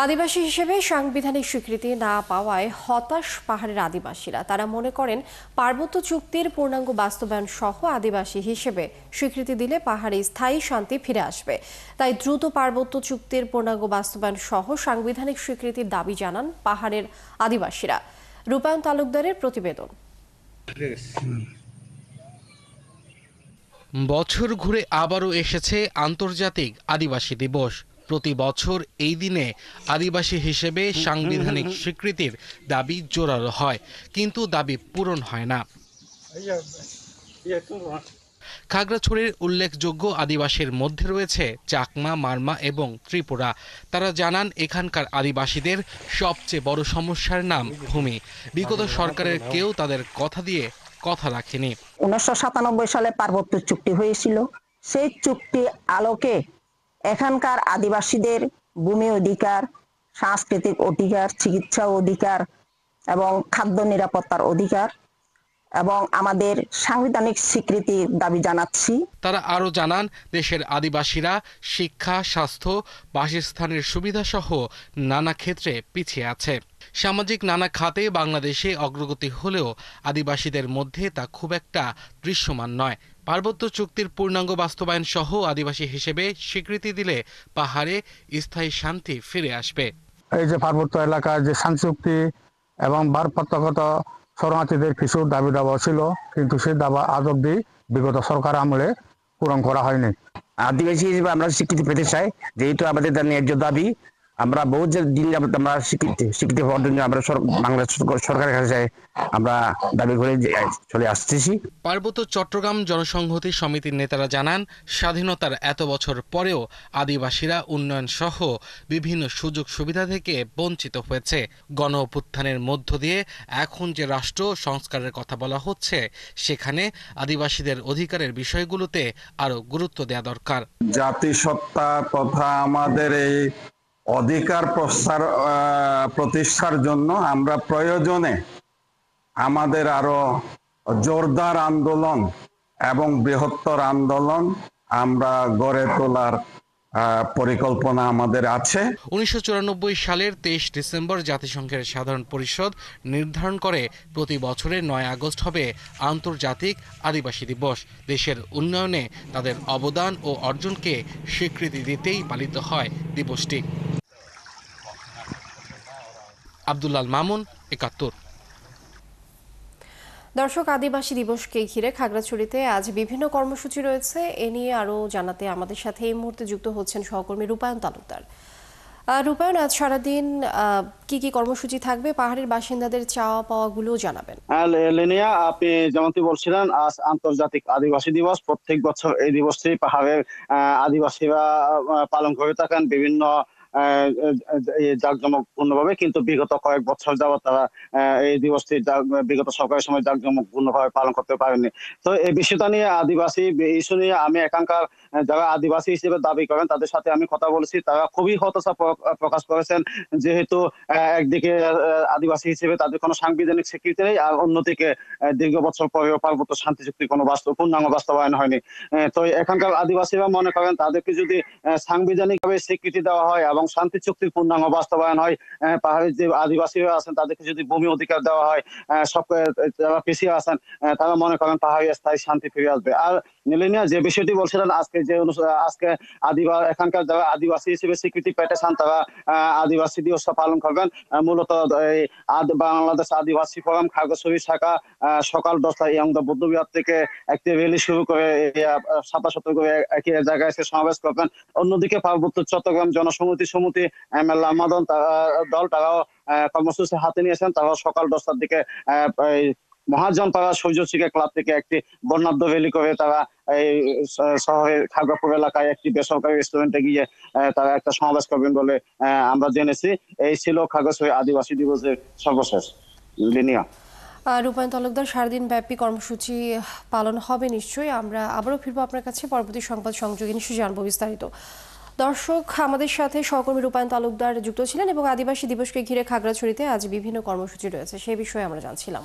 আদিবাসী হিসেবে সাংবিধানিক স্বীকৃতি না পাওয়ায় হতাশ পাহাড়ের আদিবাসীরা। তারা মনে করেন পার্বত্য চুক্তির পূর্ণাঙ্গ বাস্তবায়ন সহ আদিবাসী হিসেবে স্বীকৃতি দিলে পাহাড়ে স্থায়ী শান্তি ফিরে আসবে। তাই দ্রুত পার্বত্য চুক্তির পূর্ণাঙ্গ বাস্তবায়ন সহ সাংবিধানিক স্বীকৃতির দাবি জানান পাহাড়ের আদিবাসীরা। রূপায়ণ তালুকদারের প্রতিবেদন। বছর ঘুরে আবারও এসেছে আন্তর্জাতিক আদিবাসী দিবস। প্রতি বছর এই দিনে আদিবাসী হিসেবে সাংবিধানিক স্বীকৃতির দাবি জোরালো হয়, কিন্তু দাবি পূরণ হয় না। খাগড়াছড়ির উল্লেখযোগ্য আদিবাসীর মধ্যে রয়েছে চাকমা, মারমা এবং ত্রিপুরা। তারা জানান এখানকার আদিবাসীদের সবচেয়ে বড় সমস্যার নাম ভূমি। বিগত সরকারের কেউ তাদের কথা দিয়ে কথা রাখেনি। 1997 সালে পার্বত্য চুক্তি হয়েছিল। সেই চুক্তি আলোকে এখানকার আদিবাসীদের ভূমি অধিকার, সাংস্কৃতিক অধিকার, চিকিৎসা অধিকার এবং খাদ্য নিরাপত্তার অধিকার এবং আমাদের সাংবিধানিক স্বীকৃতির দাবি জানাচ্ছি। তারা আরও জানান দেশের আদিবাসীরা শিক্ষা, স্বাস্থ্য, বাসস্থানের সুবিধা সহ নানা ক্ষেত্রে পিছিয়ে আছে। সামাজিক নানা খাতে বাংলাদেশে অগ্রগতি হলেও আদিবাসীদের মধ্যে তা খুব একটা দৃশ্যমান নয়। পার্বত্য চুক্তির পূর্ণাঙ্গ বাস্তবায়ন সহ আদিবাসী হিসেবে স্বীকৃতি দিলে পাহাড়ে স্থায়ী শান্তি ফিরে আসবে। এই যে পার্বত্য এলাকার যে শান্তি চুক্তি এবং ভারপ্রাপ্তগত শরণার্থীদের কিছু দাবি দাবা ছিল, কিন্তু সেই দাবা আজ অব্দি বিগত সরকার আমলে পূরণ করা হয়নি। আদিবাসী হিসেবে আমরা স্বীকৃতি পেতে চাই, যেহেতু আমাদের ন্যায্য দাবি। আমরা বহু দিন যাবত আমরা স্বীকৃতি পাওয়ার জন্য আমরা বাংলাদেশ সরকারের কাছে আমরা দাবি করে চলে আসতেছি। পার্বত্য চট্টগ্রাম জনসংহতি সমিতির নেতারা জানান স্বাধীনতার এত বছর পরেও আদিবাসীরা উন্নয়ন সহ বিভিন্ন সুযোগ সুবিধা থেকে বঞ্চিত হয়েছে। গণ অভ্যুত্থানের মধ্য দিয়ে এখন যে রাষ্ট্র সংস্কারের কথা বলা হচ্ছে, সেখানে আদিবাসীদের অধিকারের বিষয়গুলোতে আরো গুরুত্ব দেওয়া দরকার। জাতিসত্তা তথা আমাদের এই অধিকার প্রতিষ্ঠার জন্য আমরা প্রয়োজনে আমাদের আরো জোরদার আন্দোলন এবং বৃহত্তর আন্দোলন আমরা গড়ে তোলার পরিকল্পনা আমাদের আছে। 1994 সালের 23 ডিসেম্বর জাতিসংঘের সাধারণ পরিষদ নির্ধারণ করে প্রতি বছরের 9 আগস্ট হবে আন্তর্জাতিক আদিবাসী দিবস। দেশের উন্নয়নে তাদের অবদান ও অর্জনকে স্বীকৃতি দিতেই পালিত হয় দিবসটি। আব্দুল্লাল মামুন, 71। দর্শক, আদিবাসী দিবসকে ঘিরে খাগড়াছড়িতে আজ বিভিন্ন কর্মসূচি রয়েছে। এ নিয়ে আরও জানাতে আমাদের সাথে এই মুহূর্তে যুক্ত হচ্ছেন সহকর্মী রূপায়ণ তালুকদার। রূপায়ণ, আজ সারাদিন কি কি কর্মসূচি থাকবে? পাহাড়ের বাসিন্দাদের চাওয়া পাওয়াগুলো জানাবেন। লেনিয়া, আপনি যেমনটি বলছিলেন, আজ আন্তর্জাতিক আদিবাসী দিবস। প্রত্যেক বছর এই দিবসটি পাহাড়ের আদিবাসীরা পালন করে থাকেন বিভিন্ন জাঁকজমকপূর্ণভাবে, কিন্তু বিগত কয়েক বছর যাবৎ তারা এই দিবসটি বিগত সরকারের সময় জাঁকজমকপূর্ণভাবে পালন করতে পারেনি। তো এই বিষয়টা নিয়ে আদিবাসী ইস্যু নিয়ে আমি এখানকার যারা আদিবাসী হিসেবে দাবি করেন তাদের সাথে আমি কথা বলেছি। তারা খুবই হতাশা প্রকাশ করেছেন, যেহেতু একদিকে আদিবাসী হিসেবে তাদের কোনো সাংবিধানিক স্বীকৃতি নেই, আর অন্যদিকে দীর্ঘ বছর পরেও পার্বত্য শান্তি চুক্তির কোনো পূর্ণাঙ্গ বাস্তবায়ন হয়নি। তো এখানকার আদিবাসীরা মনে করেন তাদেরকে যদি সাংবিধানিকভাবে স্বীকৃতি দেওয়া হয় এবং শান্তি চুক্তির পূর্ণাঙ্গ বাস্তবায়ন হয়, পাহাড়ের যে আদিবাসীরা আছেন তাদেরকে যদি ভূমি অধিকার দেওয়া হয়, সব যারা পিছিয়ে আছেন তারা মনে করেন পাহাড়ি স্থায়ী শান্তি ফিরে আসবে। আর নীলিনিয়া, যে বিষয়টি বলছিলেন, আজকে এখানকার যারা আদিবাসী হিসেবে স্বীকৃতি পেতেছেন তারা আদিবাসী দিবসটা পালন করবেন। মূলত বাংলাদেশ আদিবাসী ফোরাম খাগড়াছড়ি শাখা সকাল 10টায় ইয়ংদা বৌদ্ধবিহার থেকে একটি র্যালি শুরু করে 27 করে একই জায়গায় এসে সমাবেশ করবেন। অন্যদিকে পার্বত্য চট্টগ্রাম জনসংহতি সমিতি ML আমাদন দল তারাও কর্মসূচি হাতে নিয়েছেন। তারাও সকাল 10টার দিকে মহাজনপাড়া সূর্যশিখা ক্লাব থেকে একটি বর্ণাঢ্য র্যালি করে তারা এই শহরের খাগড়াপুর এলাকায় একটি বেসরকারি রেস্টুরেন্টে গিয়ে তারা একটা সমাবেশ করবেন বলে আমরা জেনেছি। এই ছিল খাগড়াছড়ি আদিবাসী দিবসের সর্বশেষ। লিনিয়া। রূপায়ণ তালুকদার, সারাদিন ব্যাপী কর্মসূচি পালন হবে নিশ্চয়ই। আমরা আবারও ফিরবো আপনার কাছে পরবর্তী সংবাদ সংযোগে, নিশ্চয়ই জানবো বিস্তারিত। দর্শক, আমাদের সাথে সহকর্মী রূপায়ণ তালুকদার যুক্ত ছিলেন এবং আদিবাসী দিবসকে ঘিরে খাগড়াছড়িতে আজ বিভিন্ন কর্মসূচি রয়েছে, সে বিষয়ে আমরা জানছিলাম।